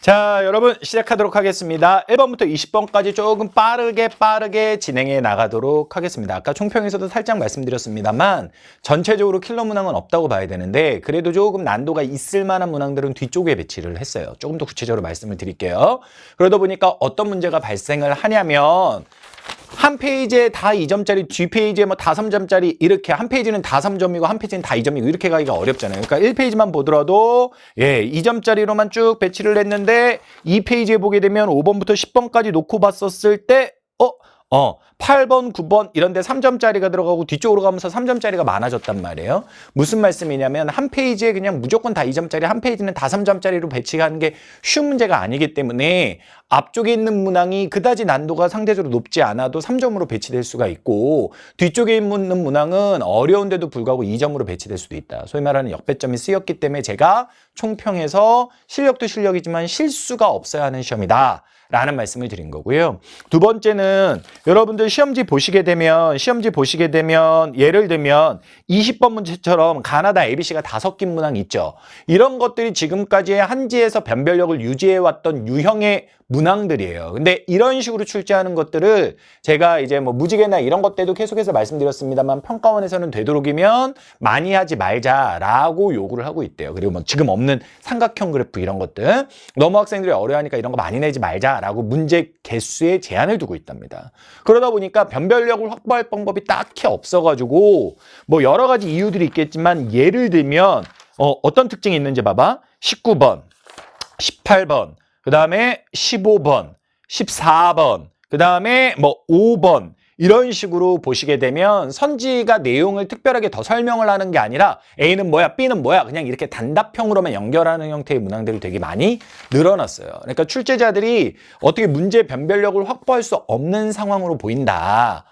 자, 여러분 시작하도록 하겠습니다. 1번부터 20번까지 조금 빠르게 진행해 나가도록 하겠습니다. 아까 총평에서도 살짝 말씀드렸습니다만 전체적으로 킬러 문항은 없다고 봐야 되는데 그래도 조금 난도가 있을 만한 문항들은 뒤쪽에 배치를 했어요. 조금 더 구체적으로 말씀을 드릴게요. 그러다 보니까 어떤 문제가 발생을 하냐면 한 페이지에 다 2점짜리, 뒷페이지에 뭐 다 3점짜리 이렇게 한 페이지는 다 3점이고 한 페이지는 다 2점이고 이렇게 가기가 어렵잖아요. 그러니까 1페이지만 보더라도 2점짜리로만 쭉 배치를 했는데 2페이지에 보게 되면 5번부터 10번까지 놓고 봤었을 때 8번, 9번 이런 데 3점짜리가 들어가고 뒤쪽으로 가면서 3점짜리가 많아졌단 말이에요. 무슨 말씀이냐면 한 페이지에 그냥 무조건 다 2점짜리, 한 페이지는 다 3점짜리로 배치하는 게 쉬운 문제가 아니기 때문에 앞쪽에 있는 문항이 그다지 난도가 상대적으로 높지 않아도 3점으로 배치될 수가 있고 뒤쪽에 있는 문항은 어려운데도 불구하고 2점으로 배치될 수도 있다. 소위 말하는 역배점이 쓰였기 때문에 제가 총평에서 실력도 실력이지만 실수가 없어야 하는 시험이다. 라는 말씀을 드린 거고요. 두 번째는 여러분들 시험지 보시게 되면 예를 들면 20번 문제처럼 가나다 ABC가 다 섞인 문항 있죠. 이런 것들이 지금까지의 한지에서 변별력을 유지해왔던 유형의 문항들이에요. 근데 이런 식으로 출제하는 것들을 제가 이제 뭐 무지개나 이런 것 때도 계속해서 말씀드렸습니다만 평가원에서는 되도록이면 많이 하지 말자라고 요구를 하고 있대요. 그리고 뭐 지금 없는 삼각형 그래프 이런 것들 너무 학생들이 어려워하니까 이런 거 많이 내지 말자라고 문제 개수에 제한을 두고 있답니다. 그러다 보니까 변별력을 확보할 방법이 딱히 없어가지고 뭐 여러 가지 이유들이 있겠지만 예를 들면 어떤 특징이 있는지 봐봐. 19번, 18번 그 다음에 15번, 14번, 그 다음에 뭐 5번 이런 식으로 보시게 되면 선지가 내용을 특별하게 더 설명을 하는 게 아니라 A는 뭐야, B는 뭐야 그냥 이렇게 단답형으로만 연결하는 형태의 문항들이 되게 많이 늘어났어요. 그러니까 출제자들이 어떻게 문제 변별력을 확보할 수 없는 상황으로 보인다.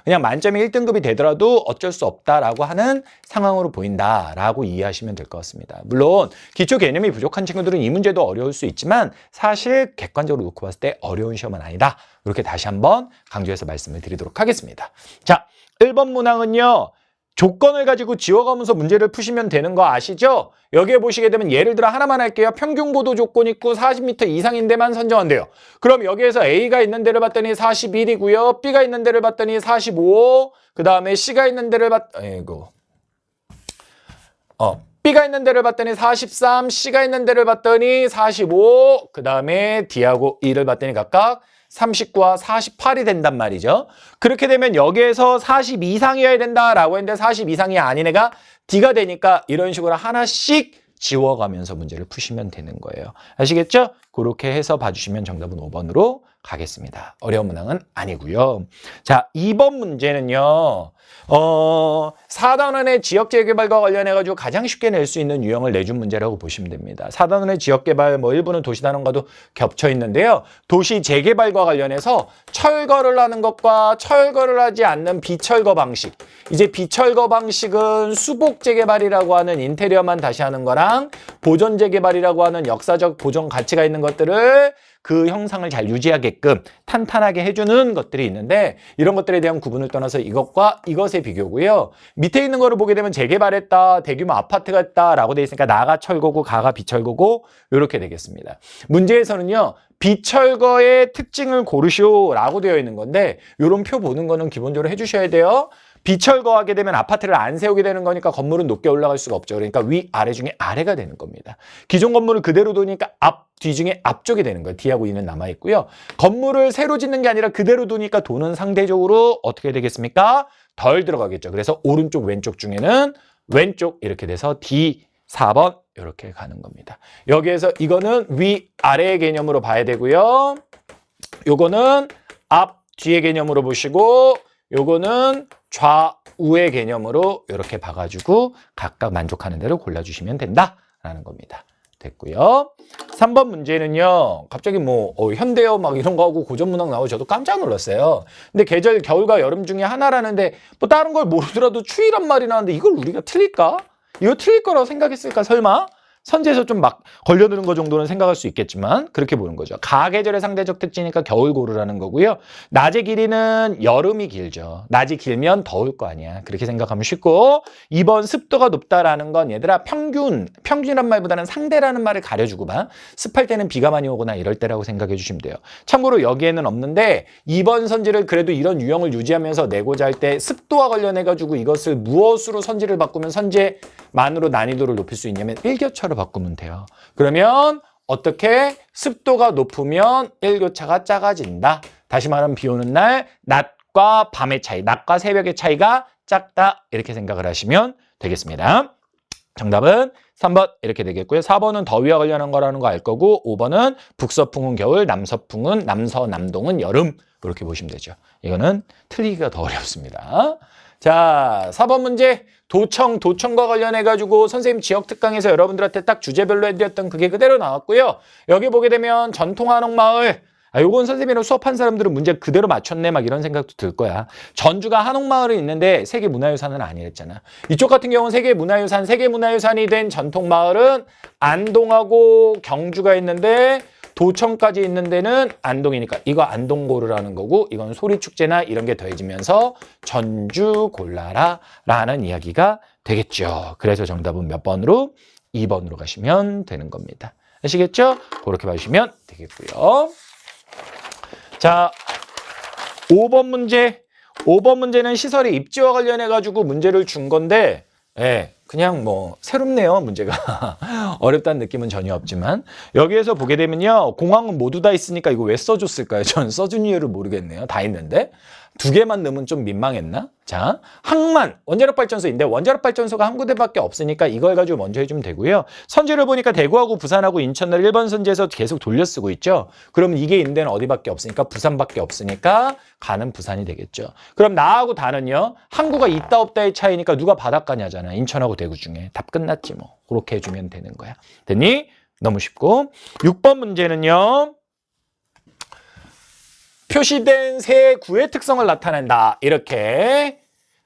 그냥 만점이 1등급이 되더라도 어쩔 수 없다라고 하는 상황으로 보인다라고 이해하시면 될 것 같습니다. 물론 기초 개념이 부족한 친구들은 이 문제도 어려울 수 있지만 사실 객관적으로 놓고 봤을 때 어려운 시험은 아니다. 이렇게 다시 한번 강조해서 말씀을 드리도록 하겠습니다. 자, 1번 문항은요. 조건을 가지고 지워가면서 문제를 푸시면 되는 거 아시죠? 여기에 보시게 되면 예를 들어 하나만 할게요. 평균 고도 조건 있고 40m 이상인 데만 선정한대요. 그럼 여기에서 A가 있는 데를 봤더니 41이고요. B가 있는 데를 봤더니 45. 그 다음에 C가 있는 데를 B가 있는 데를 봤더니 43, C가 있는 데를 봤더니 45, 그 다음에 D하고 E를 봤더니 각각 39와 48이 된단 말이죠. 그렇게 되면 여기에서 40 이상이어야 된다라고 했는데 40 이상이 아닌 애가 D가 되니까 이런 식으로 하나씩 지워가면서 문제를 푸시면 되는 거예요. 아시겠죠? 그렇게 해서 봐주시면 정답은 5번으로 가겠습니다. 어려운 문항은 아니고요. 자, 2번 문제는요. 4단원의 지역재개발과 관련해가지고 가장 쉽게 낼 수 있는 유형을 내준 문제라고 보시면 됩니다. 4단원의 지역개발, 뭐 일부는 도시단원과도 겹쳐 있는데요. 도시 재개발과 관련해서 철거를 하는 것과 철거를 하지 않는 비철거 방식. 이제 비철거 방식은 수복 재개발이라고 하는 인테리어만 다시 하는 거랑 보존 재개발이라고 하는 역사적 보존 가치가 있는 것들을 그 형상을 잘 유지하게끔 탄탄하게 해주는 것들이 있는데 이런 것들에 대한 구분을 떠나서 이것과 이것의 비교고요. 밑에 있는 거를 보게 되면 재개발했다, 대규모 아파트가 했다라고 돼 있으니까 나가 철거고 가가 비철거고 이렇게 되겠습니다. 문제에서는요. 비철거의 특징을 고르시오라고 되어 있는 건데 이런 표 보는 거는 기본적으로 해주셔야 돼요. 비철거하게 되면 아파트를 안 세우게 되는 거니까 건물은 높게 올라갈 수가 없죠. 그러니까 위, 아래 중에 아래가 되는 겁니다. 기존 건물을 그대로 두니까 앞, 뒤 중에 앞쪽이 되는 거예요. D하고 E는 남아있고요. 건물을 새로 짓는 게 아니라 그대로 두니까 돈은 상대적으로 어떻게 되겠습니까? 덜 들어가겠죠. 그래서 오른쪽, 왼쪽 중에는 왼쪽 이렇게 돼서 D, 4번 이렇게 가는 겁니다. 여기에서 이거는 위, 아래의 개념으로 봐야 되고요. 요거는 앞, 뒤의 개념으로 보시고 요거는 좌우의 개념으로 이렇게 봐가지고 각각 만족하는 대로 골라주시면 된다라는 겁니다. 됐고요. 3번 문제는요. 갑자기 뭐 현대어 막 이런 거 하고 고전 문학 나오고 저도 깜짝 놀랐어요. 근데 계절 겨울과 여름 중에 하나라는데 뭐 다른 걸 모르더라도 추위란 말이 나왔는데 이걸 우리가 틀릴까? 이거 틀릴 거라고 생각했을까 설마? 선지에서 좀 막 걸려드는 거 정도는 생각할 수 있겠지만 그렇게 보는 거죠. 가계절의 상대적 특징이니까 겨울 고르라는 거고요. 낮의 길이는 여름이 길죠. 낮이 길면 더울 거 아니야. 그렇게 생각하면 쉽고 2번 습도가 높다라는 건 얘들아 평균이란 말보다는 상대라는 말을 가려주고 봐. 습할 때는 비가 많이 오거나 이럴 때라고 생각해 주시면 돼요. 참고로 여기에는 없는데 2번 선지를 그래도 이런 유형을 유지하면서 내고자 할 때 습도와 관련해가지고 이것을 무엇으로 선지를 바꾸면 선지의 만으로 난이도를 높일 수 있냐면 일교차로 바꾸면 돼요. 그러면 어떻게 습도가 높으면 일교차가 작아진다. 다시 말하면 비 오는 날 낮과 밤의 차이, 낮과 새벽의 차이가 작다. 이렇게 생각을 하시면 되겠습니다. 정답은 3번 이렇게 되겠고요. 4번은 더위와 관련한 거라는 거 알 거고 5번은 북서풍은 겨울, 남동은 여름. 이렇게 보시면 되죠. 이거는 틀리기가 더 어렵습니다. 자, 4번 문제. 도청과 관련해가지고 선생님 지역 특강에서 여러분들한테 딱 주제별로 해드렸던 그게 그대로 나왔고요. 여기 보게 되면 전통 한옥마을. 요건 선생님이랑 수업한 사람들은 문제 그대로 맞췄네 막 이런 생각도 들 거야. 전주가 한옥마을은 있는데 세계문화유산은 아니랬잖아. 이쪽 같은 경우는 세계문화유산이 된 전통마을은 안동하고 경주가 있는데 도청까지 있는 데는 안동이니까 이거 안동고르라는 거고 이건 소리축제나 이런 게 더해지면서 전주 골라라 라는 이야기가 되겠죠. 그래서 정답은 몇 번으로? 2번으로 가시면 되는 겁니다. 아시겠죠? 그렇게 봐주시면 되겠고요. 자, 5번 문제. 5번 문제는 시설의 입지와 관련해가지고 문제를 준 건데 그냥 뭐 새롭네요. 문제가 어렵다는 느낌은 전혀 없지만 여기에서 보게 되면요. 공항은 모두 다 있으니까 이거 왜 써줬을까요? 전 써준 이유를 모르겠네요. 다 있는데 2개만 넣으면 좀 민망했나? 자, 항만 원자력발전소인데 원자력발전소가 한 군데밖에 없으니까 이걸 가지고 먼저 해주면 되고요. 선지를 보니까 대구하고 부산하고 인천을 1번 선지에서 계속 돌려 쓰고 있죠. 그러면 이게 있는 데는 어디밖에 없으니까 부산밖에 없으니까 가는 부산이 되겠죠. 그럼 나하고 다는요. 항구가 있다 없다의 차이니까 누가 바닷가냐잖아. 인천하고 대구 중에. 답 끝났지 뭐. 그렇게 해주면 되는 거야. 됐니? 너무 쉽고 6번 문제는요. 표시된 세 구의 특성을 나타낸다. 이렇게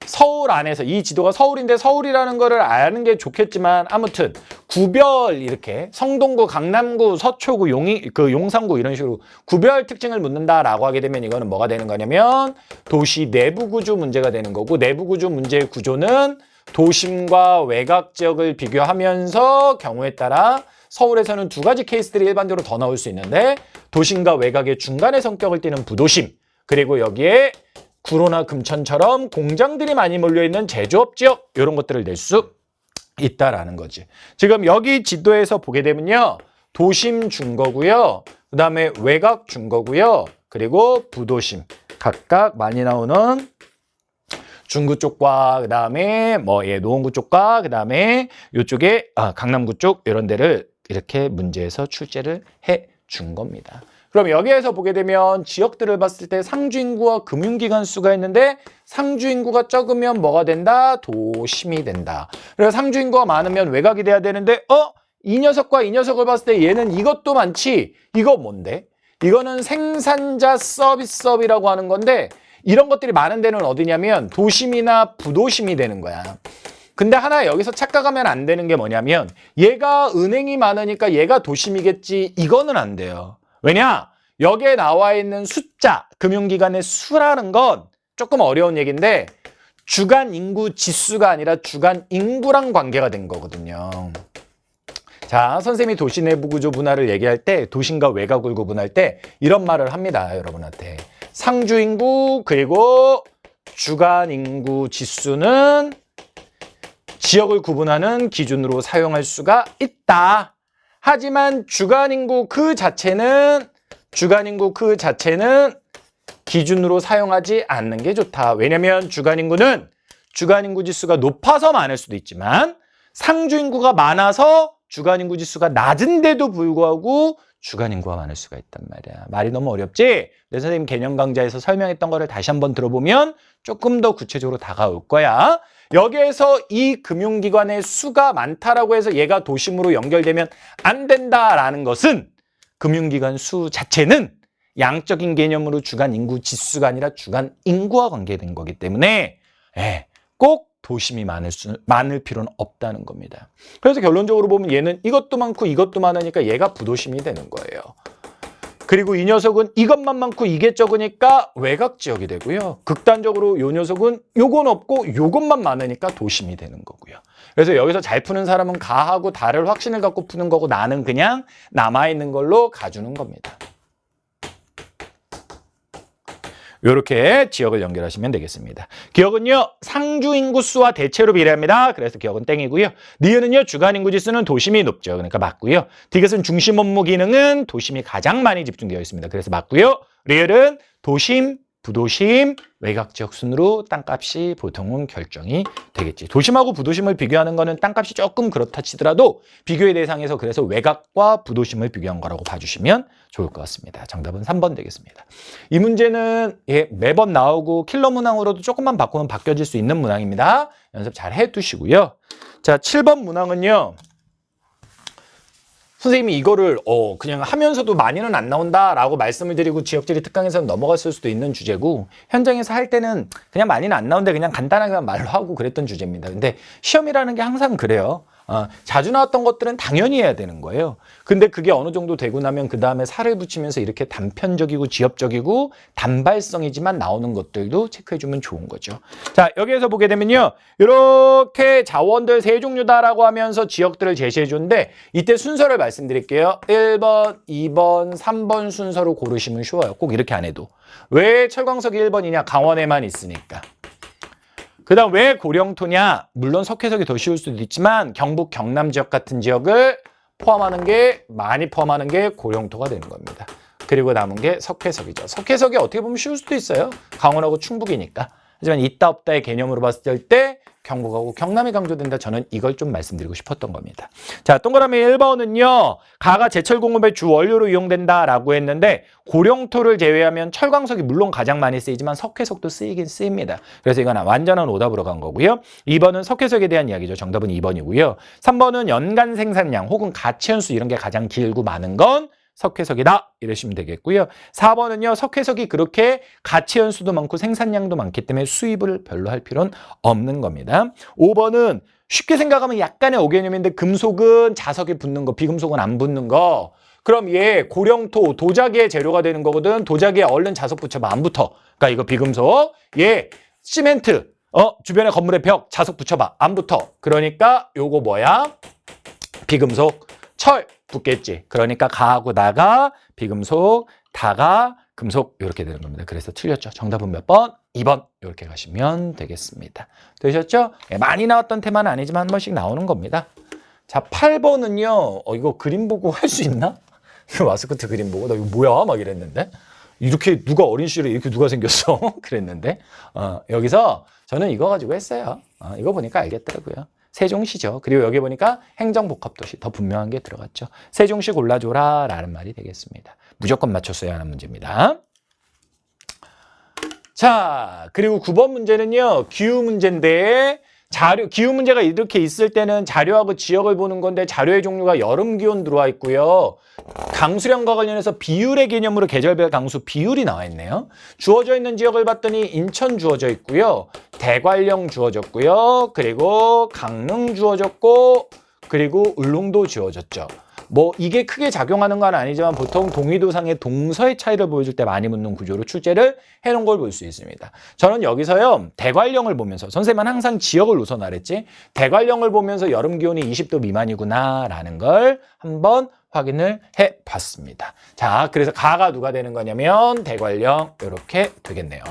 서울 안에서 이 지도가 서울인데 서울이라는 거를 아는 게 좋겠지만 아무튼 구별 이렇게 성동구, 강남구, 서초구, 용산구 이런 식으로 구별 특징을 묻는다라고 하게 되면 이거는 뭐가 되는 거냐면 도시 내부 구조 문제가 되는 거고 내부 구조 문제의 구조는 도심과 외곽 지역을 비교하면서 경우에 따라 서울에서는 2가지 케이스들이 일반적으로 더 나올 수 있는데 도심과 외곽의 중간의 성격을 띠는 부도심 그리고 여기에 구로나 금천처럼 공장들이 많이 몰려있는 제조업 지역 이런 것들을 낼 수 있다라는 거지. 지금 여기 지도에서 보게 되면요. 도심 준 거고요. 그 다음에 외곽 준 거고요. 그리고 부도심 각각 많이 나오는 중구 쪽과 그다음에 노원구 쪽과 그다음에 이쪽에 강남구 쪽 이런 데를 이렇게 문제에서 출제를 해 준 겁니다. 그럼 여기에서 보게 되면 지역들을 봤을 때 상주 인구와 금융기관 수가 있는데 상주 인구가 적으면 뭐가 된다? 도심이 된다. 그래서 상주 인구가 많으면 외곽이 돼야 되는데 이 녀석과 이 녀석을 봤을 때 얘는 이것도 많지. 이거 뭔데? 이거는 생산자 서비스업이라고 하는 건데 이런 것들이 많은 데는 어디냐면 도심이나 부도심이 되는 거야. 근데 하나 여기서 착각하면 안 되는 게 뭐냐면 얘가 은행이 많으니까 얘가 도심이겠지. 이거는 안 돼요. 왜냐? 여기에 나와 있는 숫자, 금융기관의 수라는 건 조금 어려운 얘기인데 주간 인구 지수가 아니라 주간 인구랑 관계가 된 거거든요. 자, 선생님이 도시 내부 구조 분할을 얘기할 때 도심과 외곽을 구분할 때 이런 말을 합니다. 여러분한테. 상주 인구 그리고 주간 인구 지수는 지역을 구분하는 기준으로 사용할 수가 있다. 하지만 주간 인구 그 자체는 기준으로 사용하지 않는 게 좋다. 왜냐면 주간 인구는 주간 인구 지수가 높아서 많을 수도 있지만 상주 인구가 많아서 주간 인구 지수가 낮은데도 불구하고 주간 인구가 많을 수가 있단 말이야. 말이 너무 어렵지? 내 선생님 개념 강좌에서 설명했던 거를 다시 한번 들어보면 조금 더 구체적으로 다가올 거야. 여기에서 이 금융기관의 수가 많다라고 해서 얘가 도심으로 연결되면 안 된다라는 것은 금융기관 수 자체는 양적인 개념으로 주간 인구 지수가 아니라 주간 인구와 관계된 거기 때문에 꼭 도심이 많을 필요는 없다는 겁니다. 그래서 결론적으로 보면 얘는 이것도 많고 이것도 많으니까 얘가 부도심이 되는 거예요. 그리고 이 녀석은 이것만 많고 이게 적으니까 외곽 지역이 되고요. 극단적으로 이 녀석은 요건 없고 요것만 많으니까 도심이 되는 거고요. 그래서 여기서 잘 푸는 사람은 가하고 다를 확신을 갖고 푸는 거고 나는 그냥 남아있는 걸로 가주는 겁니다. 이렇게 지역을 연결하시면 되겠습니다. 기억은요, 상주 인구수와 대체로 비례합니다. 그래서 기억은 땡이고요. 니은은요, 주간 인구 지수는 도심이 높죠. 그러니까 맞고요. 디귿은 중심 업무 기능은 도심이 가장 많이 집중되어 있습니다. 그래서 맞고요. 리을은 도심, 부도심, 외곽 지역 순으로 땅값이 보통은 결정이 되겠지. 도심하고 부도심을 비교하는 거는 땅값이 조금 그렇다 치더라도 비교의 대상에서 그래서 외곽과 부도심을 비교한 거라고 봐주시면 좋을 것 같습니다. 정답은 3번 되겠습니다. 이 문제는 매번 나오고 킬러 문항으로도 조금만 바꾸면 바뀌어질 수 있는 문항입니다. 연습 잘 해두시고요. 자, 7번 문항은요. 선생님이 이거를 그냥 하면서도 많이는 안 나온다라고 말씀을 드리고 지역지리 특강에서는 넘어갔을 수도 있는 주제고 현장에서 할 때는 그냥 많이는 안 나오는데 그냥 간단하게만 말로 하고 그랬던 주제입니다. 근데 시험이라는 게 항상 그래요. 자주 나왔던 것들은 당연히 해야 되는 거예요. 근데 그게 어느 정도 되고 나면 그 다음에 살을 붙이면서 이렇게 단편적이고 지엽적이고 단발성이지만 나오는 것들도 체크해주면 좋은 거죠. 자, 여기에서 보게 되면요. 이렇게 자원들 세 종류다라고 하면서 지역들을 제시해 줬는데 이때 순서를 말씀드릴게요. 1번, 2번, 3번 순서로 고르시면 쉬워요. 꼭 이렇게 안 해도. 왜 철광석이 1번이냐? 강원에만 있으니까. 그 다음 왜 고령토냐? 물론 석회석이 더 쉬울 수도 있지만 경북, 경남 지역 같은 지역을 많이 포함하는 게 고령토가 되는 겁니다. 그리고 남은 게 석회석이죠. 석회석이 어떻게 보면 쉬울 수도 있어요. 강원하고 충북이니까. 하지만 있다 없다의 개념으로 봤을 때 경북하고 경남이 강조된다. 저는 이걸 좀 말씀드리고 싶었던 겁니다. 자, 동그라미 1번은요. 가가 제철 공업의 주 원료로 이용된다라고 했는데 고령토를 제외하면 철광석이 물론 가장 많이 쓰이지만 석회석도 쓰이긴 쓰입니다. 그래서 이건 완전한 오답으로 간 거고요. 2번은 석회석에 대한 이야기죠. 정답은 2번이고요. 3번은 연간 생산량 혹은 가치연수 이런 게 가장 길고 많은 건 석회석이다 이러시면 되겠고요. 4번은요. 석회석이 그렇게 가치연수도 많고 생산량도 많기 때문에 수입을 별로 할 필요는 없는 겁니다. 5번은 쉽게 생각하면 약간의 오개념인데 금속은 자석에 붙는 거, 비금속은 안 붙는 거. 그럼 얘 고령토, 도자기의 재료가 되는 거거든. 도자기에 얼른 자석 붙여봐. 안 붙어. 그러니까 이거 비금속. 얘 시멘트, 주변에 건물의 벽, 자석 붙여봐. 안 붙어. 그러니까 요거 뭐야? 비금속, 철. 붙겠지. 그러니까 가하고 나가 비금속, 다가 금속 이렇게 되는 겁니다. 그래서 틀렸죠. 정답은 몇 번? 2번 이렇게 가시면 되겠습니다. 되셨죠? 많이 나왔던 테마는 아니지만 한 번씩 나오는 겁니다. 자, 8번은요. 이거 그림 보고 할 수 있나? 마스코트 그림 보고 나 이거 뭐야? 막 이랬는데. 이렇게 누가 어린 시절에 이렇게 누가 생겼어? 그랬는데 여기서 저는 이거 가지고 했어요. 이거 보니까 알겠더라고요. 세종시죠. 그리고 여기 보니까 행정복합도시 더 분명한 게 들어갔죠. 세종시 골라줘라 라는 말이 되겠습니다. 무조건 맞췄어야 하는 문제입니다. 자, 그리고 9번 문제는요. 기후 문제인데 기후 문제가 이렇게 있을 때는 자료하고 지역을 보는 건데 자료의 종류가 여름 기온 들어와 있고요. 강수량과 관련해서 비율의 개념으로 계절별 강수 비율이 나와 있네요. 주어져 있는 지역을 봤더니 인천 주어져 있고요. 대관령 주어졌고요. 그리고 강릉 주어졌고 그리고 울릉도 주어졌죠. 뭐 이게 크게 작용하는 건 아니지만 보통 동의도상의 동서의 차이를 보여줄 때 많이 묻는 구조로 출제를 해놓은 걸 볼 수 있습니다. 저는 여기서요. 대관령을 보면서 선생님은 항상 지역을 우선하랬지. 대관령을 보면서 여름 기온이 20도 미만이구나 라는 걸 한번 확인을 해봤습니다. 자, 그래서 가가 누가 되는 거냐면 대관령 이렇게 되겠네요.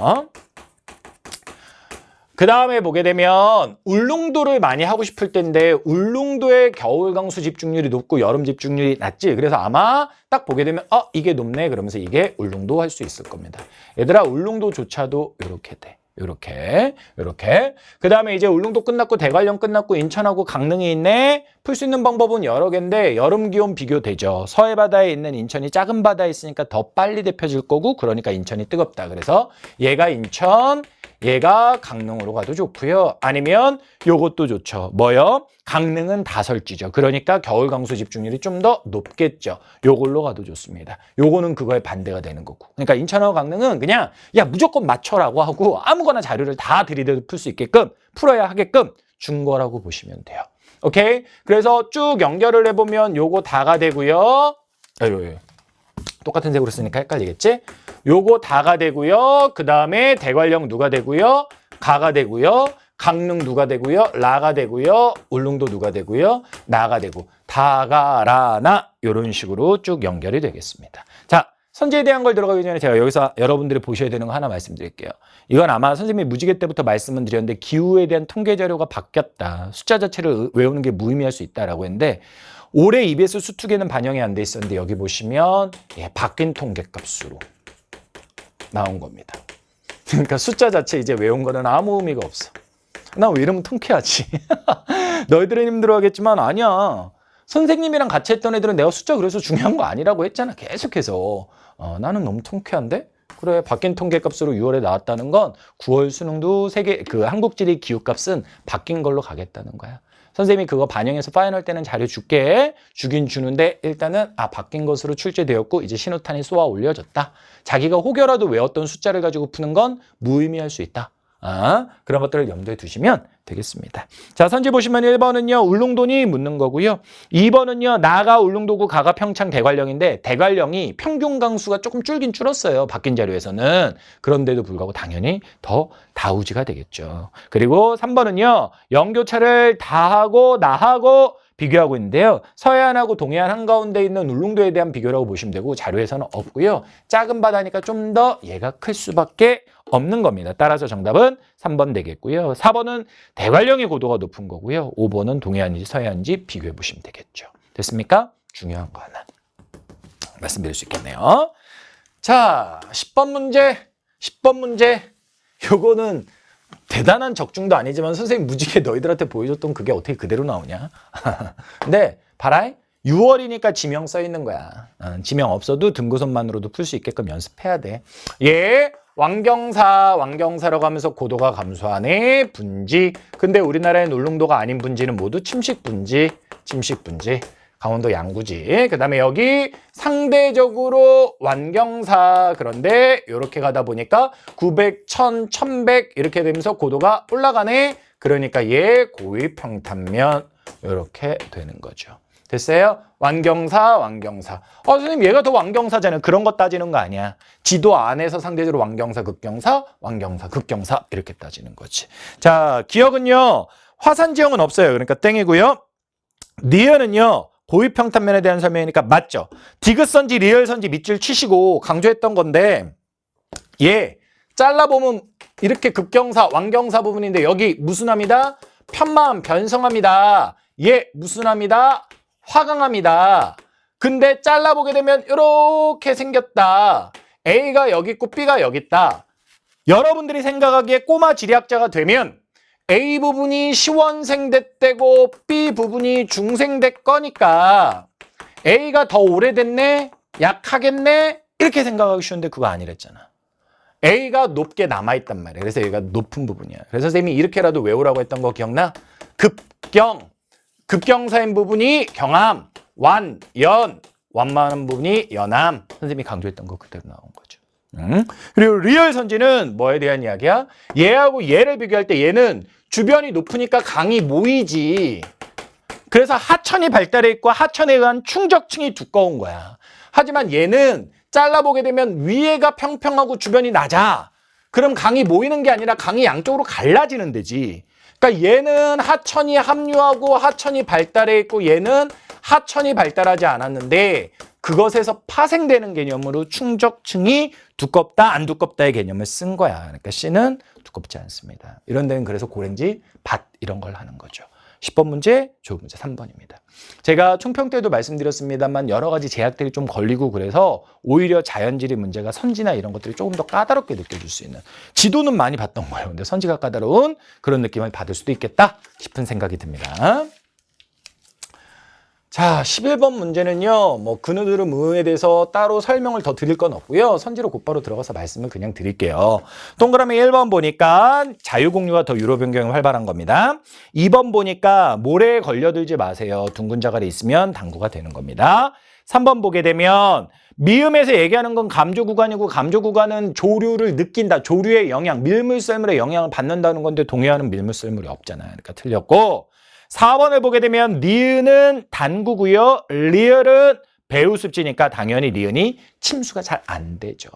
그 다음에 보게 되면 울릉도를 많이 하고 싶을 텐데 울릉도의 겨울 강수 집중률이 높고 여름 집중률이 낮지. 그래서 아마 딱 보게 되면 이게 높네 그러면서 이게 울릉도 할 수 있을 겁니다. 얘들아 울릉도조차도 이렇게 돼. 이렇게. 그 다음에 이제 울릉도 끝났고 대관령 끝났고 인천하고 강릉이 있네. 풀 수 있는 방법은 여러 개인데 여름 기온 비교되죠. 서해 바다에 있는 인천이 작은 바다에 있으니까 더 빨리 데펴질 거고 그러니까 인천이 뜨겁다. 그래서 얘가 인천, 얘가 강릉으로 가도 좋고요. 아니면 요것도 좋죠. 뭐요? 강릉은 다설지죠. 그러니까 겨울 강수 집중률이 좀 더 높겠죠. 요걸로 가도 좋습니다. 요거는 그거에 반대가 되는 거고. 그러니까 인천하고 강릉은 그냥 야 무조건 맞춰라고 하고 아무거나 자료를 다 들이대도 풀 수 있게끔 풀어야 하게끔 준 거라고 보시면 돼요. 오케이? 그래서 쭉 연결을 해보면 요거 다가 되고요. 똑같은 색으로 쓰니까 헷갈리겠지? 요거 다가 되고요. 그 다음에 대관령 누가 되고요? 가가 되고요. 강릉 누가 되고요? 라가 되고요. 울릉도 누가 되고요? 나가 되고 다가 라나 이런 식으로 쭉 연결이 되겠습니다. 자, 선지에 대한 걸 들어가기 전에 제가 여기서 여러분들이 보셔야 되는 거 하나 말씀드릴게요. 이건 아마 선생님이 무지개 때부터 말씀을 드렸는데 기후에 대한 통계 자료가 바뀌었다. 숫자 자체를 외우는 게 무의미할 수 있다라고 했는데 올해 EBS 수투계는 반영이 안 돼 있었는데 여기 보시면 바뀐 통계값으로 나온 겁니다. 그러니까 숫자 자체 이제 외운 거는 아무 의미가 없어. 나 왜 이러면 통쾌하지? 너희들은 힘들어하겠지만 아니야. 선생님이랑 같이 했던 애들은 내가 숫자 그래서 중요한 거 아니라고 했잖아. 계속해서. 나는 너무 통쾌한데? 그래, 바뀐 통계값으로 6월에 나왔다는 건 9월 수능도 한국지리 기후값은 바뀐 걸로 가겠다는 거야. 선생님이 그거 반영해서 파이널 때는 자료 줄게. 주긴 주는데 일단은 바뀐 것으로 출제되었고 이제 신호탄이 쏘아 올려졌다. 자기가 혹여라도 외웠던 숫자를 가지고 푸는 건 무의미할 수 있다. 그런 것들을 염두에 두시면 되겠습니다. 자, 선지 보시면 1번은요, 울릉도니 묻는 거고요. 2번은요, 나가 울릉도구 가가 평창 대관령인데 대관령이 평균 강수가 조금 줄긴 줄었어요. 바뀐 자료에서는. 그런데도 불구하고 당연히 더 다우지가 되겠죠. 그리고 3번은요, 연교차를 다하고 나하고 비교하고 있는데요. 서해안하고 동해안 한가운데 있는 울릉도에 대한 비교라고 보시면 되고 자료에서는 없고요. 작은 바다니까 좀 더 얘가 클 수밖에 없는 겁니다. 따라서 정답은 3번 되겠고요. 4번은 대관령의 고도가 높은 거고요. 5번은 동해안인지 서해안인지 비교해 보시면 되겠죠. 됐습니까? 중요한 거 하나 말씀드릴 수 있겠네요. 자, 10번 문제. 요거는 대단한 적중도 아니지만 선생님 무지개 너희들한테 보여줬던 그게 어떻게 그대로 나오냐? 근데 봐라. 6월이니까 지명 써 있는 거야. 지명 없어도 등고선만으로도 풀 수 있게끔 연습해야 돼. 왕경사라고 하면서 고도가 감소하네. 분지. 근데 우리나라의 울릉도가 아닌 분지는 모두 침식분지. 강원도 양구지. 그 다음에 여기 상대적으로 완경사. 그런데 이렇게 가다 보니까 900, 1000, 1100 이렇게 되면서 고도가 올라가네. 그러니까 얘 고위평탄면 이렇게 되는 거죠. 됐어요? 완경사. 선생님 얘가 더 완경사잖아요. 그런 거 따지는 거 아니야. 지도 안에서 상대적으로 완경사, 급경사, 완경사, 급경사 이렇게 따지는 거지. 자, 기억은요. 화산 지형은 없어요. 그러니까 땡이고요. 니은은요. 고위평탄면에 대한 설명이니까 맞죠. 디귿선지, 리얼선지 밑줄 치시고 강조했던 건데 얘 잘라보면 이렇게 급경사, 완경사 부분인데 여기 무슨 합니다? 편마음, 변성합니다. 얘 무슨 합니다? 화강합니다. 근데 잘라보게 되면 이렇게 생겼다. A가 여기 있고 B가 여기 있다. 여러분들이 생각하기에 꼬마 지리학자가 되면 A 부분이 시원생대 때고 B 부분이 중생대 거니까 A가 더 오래됐네? 약하겠네? 이렇게 생각하기 쉬운데 그거 아니랬잖아. A가 높게 남아있단 말이야. 그래서 여기가 높은 부분이야. 그래서 선생님이 이렇게라도 외우라고 했던 거 기억나? 급경사인 부분이 경암, 완만한 부분이 연암. 선생님이 강조했던 거 그대로 나온 거죠. 그리고 리얼 선지는 뭐에 대한 이야기야? 얘하고 얘를 비교할 때 얘는 주변이 높으니까 강이 모이지. 그래서 하천이 발달해 있고 하천에 의한 충적층이 두꺼운 거야. 하지만 얘는 잘라보게 되면 위에가 평평하고 주변이 낮아. 그럼 강이 모이는 게 아니라 강이 양쪽으로 갈라지는 데지. 그러니까 얘는 하천이 합류하고 하천이 발달해 있고 얘는 하천이 발달하지 않았는데 그것에서 파생되는 개념으로 충적층이 두껍다 안 두껍다의 개념을 쓴 거야. 그러니까 C는 두껍지 않습니다. 이런 데는 그래서 고랭지, 밭 이런 걸 하는 거죠. 10번 문제, 조급 문제 3번입니다. 제가 총평 때도 말씀드렸습니다만 여러 가지 제약들이 좀 걸리고 그래서 오히려 자연지리 문제가 선지나 이런 것들이 조금 더 까다롭게 느껴질 수 있는, 지도는 많이 봤던 거예요. 근데 선지가 까다로운 그런 느낌을 받을 수도 있겠다 싶은 생각이 듭니다. 자, 11번 문제는요, 뭐, 근우들음에 대해서 따로 설명을 더 드릴 건 없고요. 선지로 곧바로 들어가서 말씀을 그냥 드릴게요. 동그라미 1번 보니까 자유공유가 더 유로 변경이 활발한 겁니다. 2번 보니까 모래에 걸려들지 마세요. 둥근 자갈이 있으면 당구가 되는 겁니다. 3번 보게 되면 미음에서 얘기하는 건 감조 구간이고 감조 구간은 조류를 느낀다. 조류의 영향, 밀물썰물의 영향을 받는다는 건데 동해안은 밀물썰물이 없잖아요. 그러니까 틀렸고 4번을 보게 되면 니은은 단구고요. 리을은 배우습지니까 당연히 니은이 침수가 잘 안 되죠.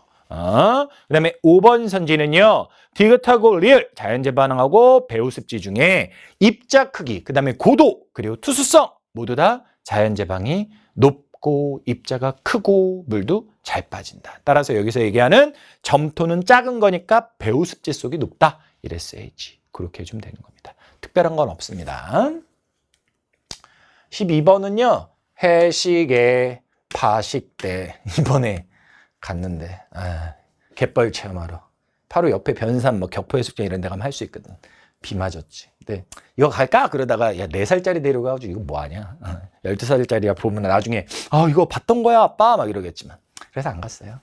그다음에 5번 선지는요. 디귿하고 리을 자연재 반응하고 배우습지 중에 입자 크기, 그다음에 고도, 그리고 투수성 모두 다 자연재 방이 높고 입자가 크고 물도 잘 빠진다. 따라서 여기서 얘기하는 점토는 작은 거니까 배우습지 속이 높다. 이랬어야지. 그렇게 해주면 되는 겁니다. 특별한 건 없습니다. 12번은요. 해시계 파식대. 이번에 갔는데 갯벌 체험하러. 바로 옆에 변산 뭐 격포해수욕장 이런 데 가면 할 수 있거든. 비 맞았지. 근데 이거 갈까? 그러다가 야 4살짜리 데려가가지고 이거 뭐하냐. 12살짜리가 보면 나중에 이거 봤던 거야 아빠 막 이러겠지만. 그래서 안 갔어요.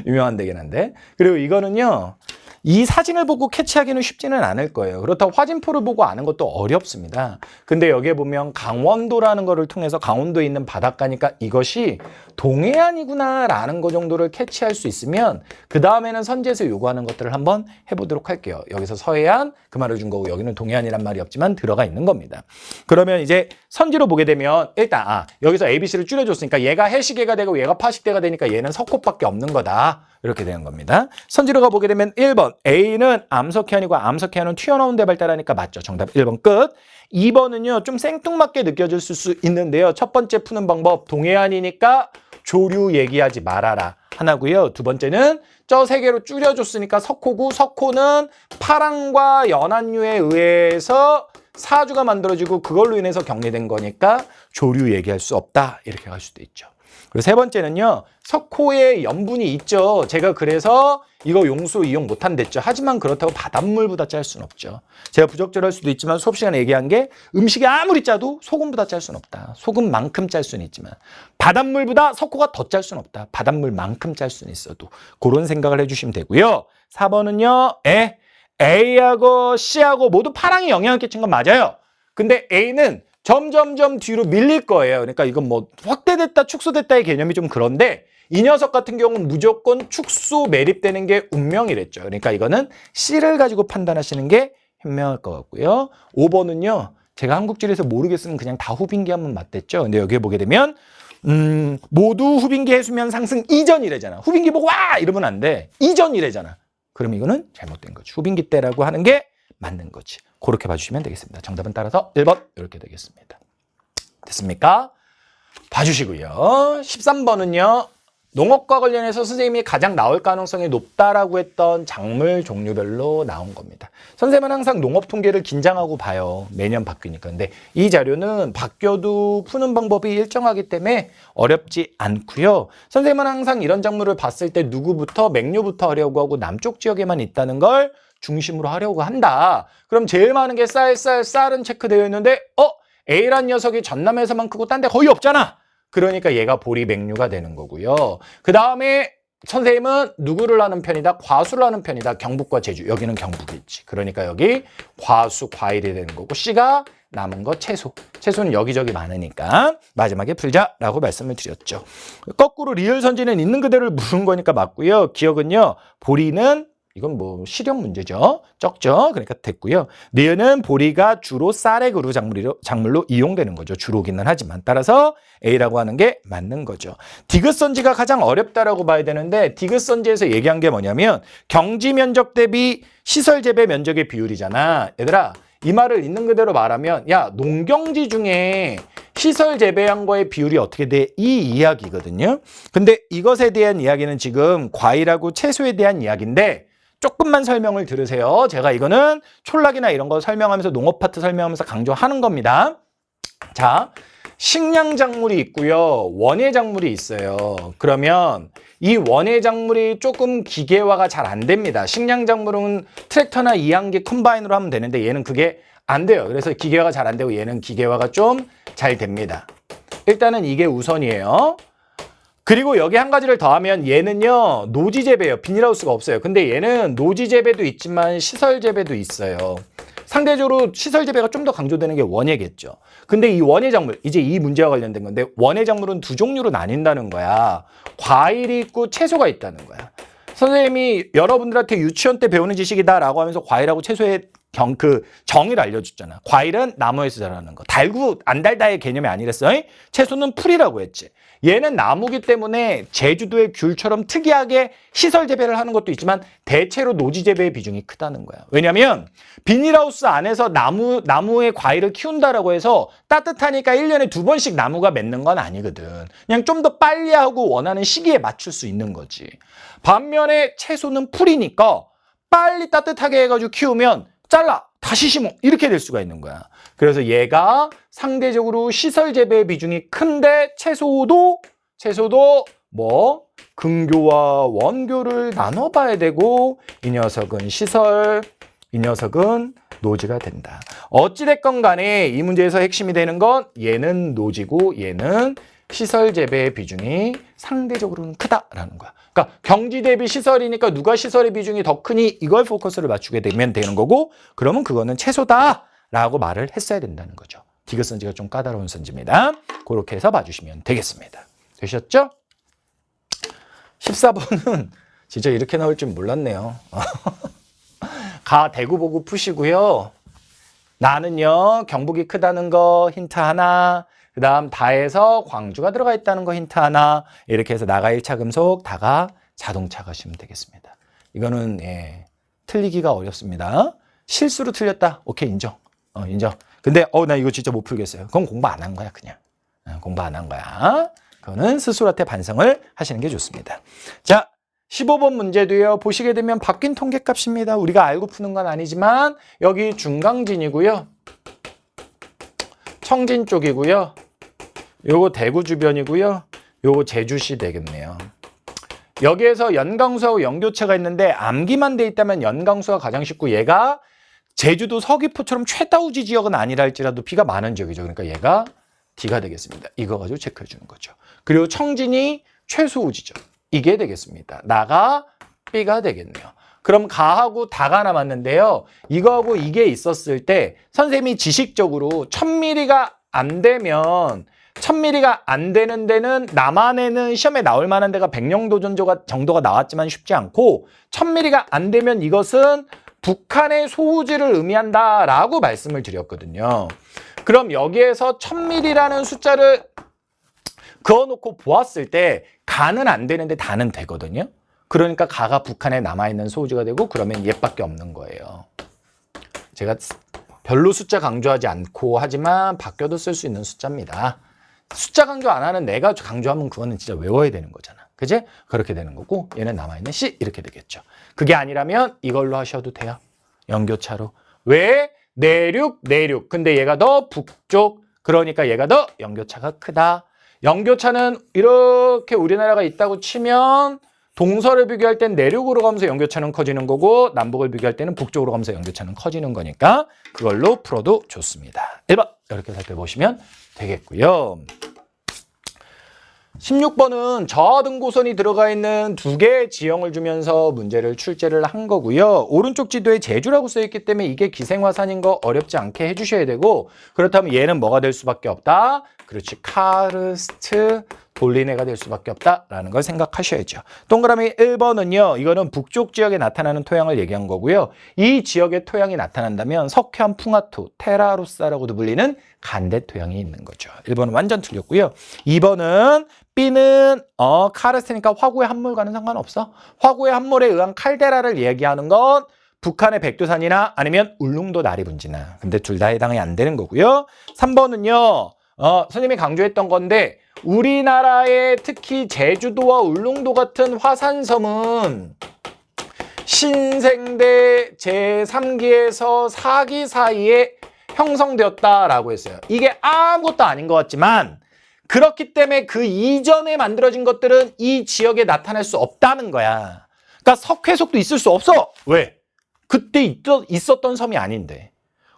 유명한 데긴 한데. 그리고 이거는요. 이 사진을 보고 캐치하기는 쉽지는 않을 거예요. 그렇다고 화진포를 보고 아는 것도 어렵습니다. 근데 여기에 보면 강원도라는 거를 통해서 강원도에 있는 바닷가니까 이것이 동해안이구나 라는 거 정도를 캐치할 수 있으면 그 다음에는 선지에서 요구하는 것들을 한번 해보도록 할게요. 여기서 서해안 그 말을 준 거고 여기는 동해안이란 말이 없지만 들어가 있는 겁니다. 그러면 이제 선지로 보게 되면 일단 여기서 ABC를 줄여줬으니까 얘가 해시계가 되고 얘가 파식대가 되니까 얘는 석호밖에 없는 거다. 이렇게 되는 겁니다. 선지로가 보게 되면 1번 A는 암석해안이고 암석해안은 튀어나온 데 발달하니까 맞죠. 정답 1번 끝. 2번은요. 좀 생뚱맞게 느껴질 수 있는데요. 첫 번째 푸는 방법 동해안이니까 조류 얘기하지 말아라 하나고요. 두 번째는 저 세 개로 줄여줬으니까 석호고 석호는 파랑과 연안류에 의해서 사주가 만들어지고 그걸로 인해서 격리된 거니까 조류 얘기할 수 없다. 이렇게 갈 수도 있죠. 그리고 세 번째는요. 석호에 염분이 있죠. 제가 그래서 이거 용수로 이용 못한댔죠. 하지만 그렇다고 바닷물보다 짤 수는 없죠. 제가 부적절할 수도 있지만 수업 시간에 얘기한 게 음식이 아무리 짜도 소금보다 짤 수는 없다. 소금만큼 짤 수는 있지만 바닷물보다 석호가 더 짤 수는 없다. 바닷물만큼 짤 수는 있어도 그런 생각을 해주시면 되고요. 4번은요. A하고 C하고 모두 파랑이 영향을 끼친 건 맞아요. 근데 A는 점점점 뒤로 밀릴 거예요. 그러니까 이건 뭐 확대됐다 축소됐다의 개념이 좀 그런데 이 녀석 같은 경우는 무조건 축소 매립되는 게 운명이랬죠. 그러니까 이거는 C를 가지고 판단하시는 게 현명할 것 같고요. 5번은요. 제가 한국지리에서 모르겠으면 그냥 다 후빙기 하면 맞댔죠. 근데 여기에 보게 되면 모두 후빙기 해수면 상승 이전이래잖아. 후빙기 보고 와! 이러면 안 돼. 이전이래잖아. 그럼 이거는 잘못된 거지. 후빙기 때라고 하는 게 맞는 거지. 그렇게 봐주시면 되겠습니다. 정답은 따라서 1번 이렇게 되겠습니다. 됐습니까? 봐주시고요. 13번은요. 농업과 관련해서 선생님이 가장 나올 가능성이 높다라고 했던 작물 종류별로 나온 겁니다. 선생님은 항상 농업 통계를 긴장하고 봐요. 매년 바뀌니까. 근데 이 자료는 바뀌어도 푸는 방법이 일정하기 때문에 어렵지 않고요. 선생님은 항상 이런 작물을 봤을 때 누구부터 맹류부터 하려고 하고 남쪽 지역에만 있다는 걸 중심으로 하려고 한다. 그럼 제일 많은 게 쌀은 체크되어 있는데 A란 녀석이 전남에서만 크고 딴 데 거의 없잖아. 그러니까 얘가 보리 맹류가 되는 거고요. 그 다음에 선생님은 누구를 하는 편이다? 과수를 하는 편이다. 경북과 제주. 여기는 경북이지. 그러니까 여기 과수, 과일이 되는 거고 C가 남은 거 채소. 채소는 여기저기 많으니까 마지막에 풀자라고 말씀을 드렸죠. 거꾸로 리을 선지는 있는 그대로를 물은 거니까 맞고요. 기억은요. 보리는 이건 뭐 실용 문제죠. 적죠. 그러니까 됐고요. 니은은 보리가 주로 쌀의 그루 작물로 이용되는 거죠. 주로기는 하지만. 따라서 A라고 하는 게 맞는 거죠. 디귿선지가 가장 어렵다라고 봐야 되는데 디귿선지에서 얘기한 게 뭐냐면 경지 면적 대비 시설 재배 면적의 비율이잖아. 얘들아 이 말을 있는 그대로 말하면 야 농경지 중에 시설 재배한 거의 비율이 어떻게 돼? 이 이야기거든요. 근데 이것에 대한 이야기는 지금 과일하고 채소에 대한 이야기인데 조금만 설명을 들으세요. 제가 이거는 촌락이나 이런 거 설명하면서 농업 파트 설명하면서 강조하는 겁니다. 자, 식량 작물이 있고요. 원예 작물이 있어요. 그러면 이 원예 작물이 조금 기계화가 잘 안 됩니다. 식량 작물은 트랙터나 이항기 컴바인으로 하면 되는데 얘는 그게 안 돼요. 그래서 기계화가 잘 안 되고 얘는 기계화가 좀 잘 됩니다. 일단은 이게 우선이에요. 그리고 여기 한 가지를 더하면 얘는요, 노지 재배예요. 비닐하우스가 없어요. 근데 얘는 노지 재배도 있지만 시설 재배도 있어요. 상대적으로 시설 재배가 좀 더 강조되는 게 원예겠죠. 근데 이 원예 작물, 이제 이 문제와 관련된 건데, 원예 작물은 두 종류로 나뉜다는 거야. 과일이 있고 채소가 있다는 거야. 선생님이 여러분들한테 유치원 때 배우는 지식이다라고 하면서 과일하고 채소의 정의를 알려줬잖아. 과일은 나무에서 자라는 거. 달고 안 달다의 개념이 아니랬어. 채소는 풀이라고 했지. 얘는 나무기 때문에 제주도의 귤처럼 특이하게 시설 재배를 하는 것도 있지만 대체로 노지 재배의 비중이 크다는 거야. 왜냐면 비닐하우스 안에서 나무의 과일을 키운다라고 해서 따뜻하니까 1년에 2번씩 나무가 맺는 건 아니거든. 그냥 좀 더 빨리 하고 원하는 시기에 맞출 수 있는 거지. 반면에 채소는 풀이니까 빨리 따뜻하게 해가지고 키우면 잘라 다시 심어 이렇게 될 수가 있는 거야. 그래서 얘가 상대적으로 시설 재배의 비중이 큰데 채소도 뭐 근교와 원교를 나눠봐야 되고 이 녀석은 시설, 이 녀석은 노지가 된다. 어찌됐건 간에 이 문제에서 핵심이 되는 건 얘는 노지고 얘는 시설 재배의 비중이 상대적으로는 크다라는 거야. 그러니까 경지 대비 시설이니까 누가 시설의 비중이 더 크니 이걸 포커스를 맞추게 되면 되는 거고 그러면 그거는 채소다라고 말을 했어야 된다는 거죠. 디귿선지가 좀 까다로운 선지입니다. 그렇게 해서 봐주시면 되겠습니다. 되셨죠? 14번은 진짜 이렇게 나올 줄 몰랐네요. 가 대구 보고 푸시고요. 나는요 경북이 크다는 거 힌트 하나, 그 다음 다에서 광주가 들어가 있다는 거 힌트 하나, 이렇게 해서 나가 1차 금속, 다가 자동차 가시면 되겠습니다. 이거는 틀리기가 어렵습니다. 실수로 틀렸다. 오케이, 인정. 인정. 근데 나 이거 진짜 못 풀겠어요. 그건 공부 안 한 거야, 그냥. 공부 안 한 거야. 그거는 스스로한테 반성을 하시는 게 좋습니다. 자, 15번 문제도요. 보시게 되면 바뀐 통계값입니다. 우리가 알고 푸는 건 아니지만 여기 중강진이고요. 청진 쪽이고요. 요거 대구 주변이고요. 요거 제주시 되겠네요. 여기에서 연강수하고 연교차가 있는데 암기만 돼 있다면 연강수가 가장 쉽고 얘가 제주도 서귀포처럼 최다우지 지역은 아니라 할지라도 비가 많은 지역이죠. 그러니까 얘가 D가 되겠습니다. 이거 가지고 체크해 주는 거죠. 그리고 청진이 최소우지죠. 이게 되겠습니다. 나가 B가 되겠네요. 그럼 가하고 다가 남았는데요. 이거하고 이게 있었을 때 선생님이 지식적으로 1000mm가 안 되면 1000mm가 안 되는 데는 남한에는 시험에 나올 만한 데가 백령도 정도가 나왔지만 쉽지 않고 1000mm가 안 되면 이것은 북한의 소우지를 의미한다라고 말씀을 드렸거든요. 그럼 여기에서 1000mm라는 숫자를 그어놓고 보았을 때 가는 안 되는데 다는 되거든요. 그러니까 가가 북한에 남아있는 소우지가 되고 그러면 얘밖에 없는 거예요. 제가 별로 숫자 강조하지 않고 하지만 바뀌어도 쓸 수 있는 숫자입니다. 숫자 강조 안 하는 내가 강조하면 그거는 진짜 외워야 되는 거잖아. 그지? 그렇게 되는 거고 얘는 남아있는 C 이렇게 되겠죠. 그게 아니라면 이걸로 하셔도 돼요. 연교차로. 왜? 내륙. 근데 얘가 더 북쪽. 그러니까 얘가 더 연교차가 크다. 연교차는 이렇게 우리나라가 있다고 치면 동서를 비교할 땐 내륙으로 가면서 연교차는 커지는 거고 남북을 비교할 때는 북쪽으로 가면서 연교차는 커지는 거니까 그걸로 풀어도 좋습니다. 1번 이렇게 살펴보시면 되겠고요. 16번은 저하등고선이 들어가 있는 두 개의 지형을 주면서 문제를 출제를 한 거고요. 오른쪽 지도에 제주라고 써있기 때문에 이게 기생화산인 거 어렵지 않게 해주셔야 되고 그렇다면 얘는 뭐가 될 수밖에 없다? 그렇지, 카르스트 돌리네가 될 수밖에 없다라는 걸 생각하셔야죠. 동그라미 1번은요. 이거는 북쪽 지역에 나타나는 토양을 얘기한 거고요. 이 지역의 토양이 나타난다면 석회암 풍화토, 테라로사라고도 불리는 간대 토양이 있는 거죠. 1번은 완전 틀렸고요. 2번은 B는 카르스트니까 화구의 함몰과는 상관없어. 화구의 함몰에 의한 칼데라를 얘기하는 건 북한의 백두산이나 아니면 울릉도 나리분지나. 근데 둘 다 해당이 안 되는 거고요. 3번은요. 선생님이 강조했던 건데 우리나라의 특히 제주도와 울릉도 같은 화산섬은 신생대 제3기에서 4기 사이에 형성되었다라고 했어요. 이게 아무것도 아닌 것 같지만 그렇기 때문에 그 이전에 만들어진 것들은 이 지역에 나타날 수 없다는 거야. 그러니까 석회석도 있을 수 없어. 왜? 그때 있었던 섬이 아닌데.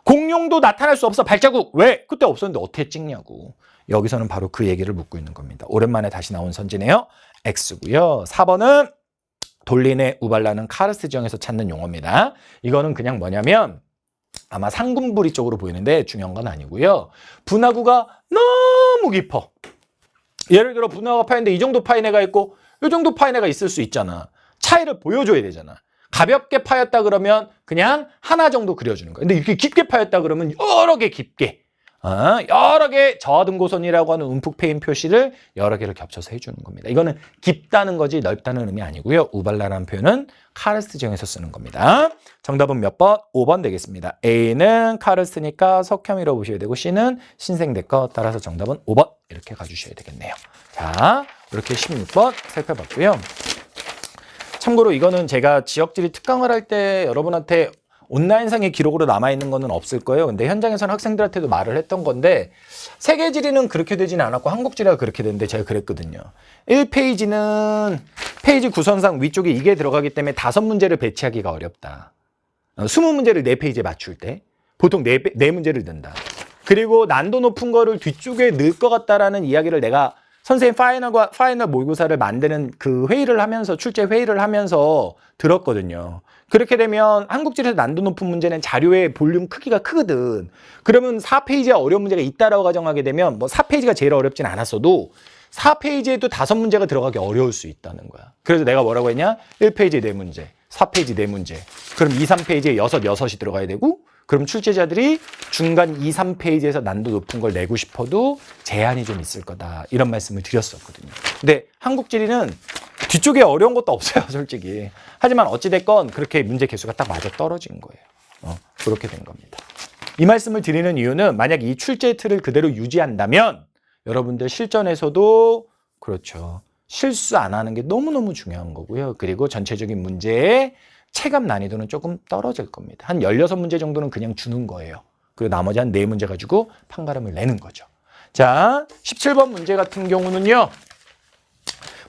공룡도 나타날 수 없어. 발자국. 왜? 그때 없었는데 어떻게 찍냐고. 여기서는 바로 그 얘기를 묻고 있는 겁니다. 오랜만에 다시 나온 선지네요. X고요. 4번은 돌린의 우발라는 카르스트 지형에서 찾는 용어입니다. 이거는 그냥 뭐냐면 아마 상군부리 쪽으로 보이는데 중요한 건 아니고요. 분화구가 너무 깊어. 예를 들어 분화구가 파인데 이 정도 파인 애가 있고 이 정도 파인 애가 있을 수 있잖아. 차이를 보여줘야 되잖아. 가볍게 파였다 그러면 그냥 하나 정도 그려주는 거야. 근데 이렇게 깊게 파였다 그러면 여러 개 깊게 여러 개 저하등고선이라고 하는 움푹 패인 표시를 여러 개를 겹쳐서 해주는 겁니다. 이거는 깊다는 거지 넓다는 의미 아니고요. 우발라라는 표현은 카르스트 지형에서 쓰는 겁니다. 정답은 몇 번? 5번 되겠습니다. A는 카르스트니까 석혐이라고 보셔야 되고 C는 신생대 거 따라서 정답은 5번 이렇게 가주셔야 되겠네요. 자, 이렇게 16번 살펴봤고요. 참고로 이거는 제가 지역지리 특강을 할 때 여러분한테 온라인상의 기록으로 남아있는 거는 없을 거예요. 근데 현장에서는 학생들한테도 말을 했던 건데 세계지리는 그렇게 되지는 않았고 한국지리가 그렇게 됐는데 제가 그랬거든요. 1페이지는 페이지 구성상 위쪽에 이게 들어가기 때문에 5문제를 배치하기가 어렵다. 20문제를 4페이지에 맞출 때 보통 4문제를 넣는다. 그리고 난도 높은 거를 뒤쪽에 넣을 것 같다라는 이야기를 내가 선생님 파이널 모의고사를 만드는 그 회의를 하면서 출제 회의를 하면서 들었거든요. 그렇게 되면 한국지리에서 난도 높은 문제는 자료의 볼륨 크기가 크거든. 그러면 4페이지에 어려운 문제가 있다라고 가정하게 되면 뭐 4페이지가 제일 어렵진 않았어도 4페이지에도 5문제가 들어가기 어려울 수 있다는 거야. 그래서 내가 뭐라고 했냐? 1페이지에 4문제, 4페이지 4문제. 그럼 2, 3페이지에 6이 들어가야 되고 그럼 출제자들이 중간 2, 3페이지에서 난도 높은 걸 내고 싶어도 제한이 좀 있을 거다. 이런 말씀을 드렸었거든요. 근데 한국지리는 뒤쪽에 어려운 것도 없어요, 솔직히. 하지만 어찌됐건 그렇게 문제 개수가 딱 맞아 떨어진 거예요. 그렇게 된 겁니다. 이 말씀을 드리는 이유는 만약 이 출제 틀을 그대로 유지한다면 여러분들 실전에서도 그렇죠. 실수 안 하는 게 너무너무 중요한 거고요. 그리고 전체적인 문제의 체감 난이도는 조금 떨어질 겁니다. 한 16문제 정도는 그냥 주는 거예요. 그리고 나머지 한 4문제 가지고 판가름을 내는 거죠. 자, 17번 문제 같은 경우는요.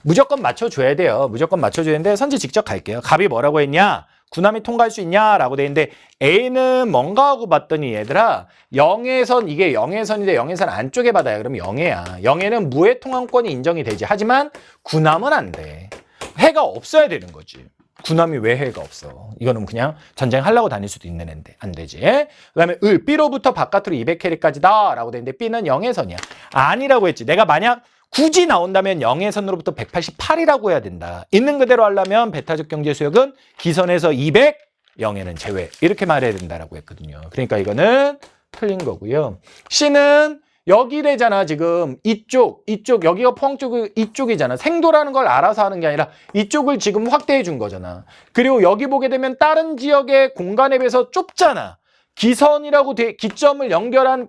무조건 맞춰줘야 돼요. 무조건 맞춰줘야 되는데 선지 직접 갈게요. 갑이 뭐라고 했냐? 구남이 통과할 수 있냐? 라고 돼 있는데 A는 뭔가 하고 봤더니 얘들아 0회선 이게 0회선인데 0회선 안쪽에 받아요. 그러면 0회야. 0회는 무해 통항권이 인정이 되지. 하지만 구남은 안 돼. 해가 없어야 되는 거지. 구남이 왜 해가 없어? 이거는 그냥 전쟁하려고 다닐 수도 있는 애인데 안 되지. 그 다음에 B로부터 바깥으로 200캐리까지다 라고 돼 있는데 B는 0회선이야. 아니라고 했지. 내가 만약 굳이 나온다면 0회선으로부터 188이라고 해야 된다. 있는 그대로 하려면 배타적 경제 수역은 기선에서 200, 0회는 제외. 이렇게 말해야 된다라고 했거든요. 그러니까 이거는 틀린 거고요. C는 여기래잖아. 지금 이쪽 여기가 포항 쪽 이쪽이잖아. 생도라는 걸 알아서 하는 게 아니라 이쪽을 지금 확대해 준 거잖아. 그리고 여기 보게 되면 다른 지역의 공간에 비해서 좁잖아. 기선이라고 기점을 연결한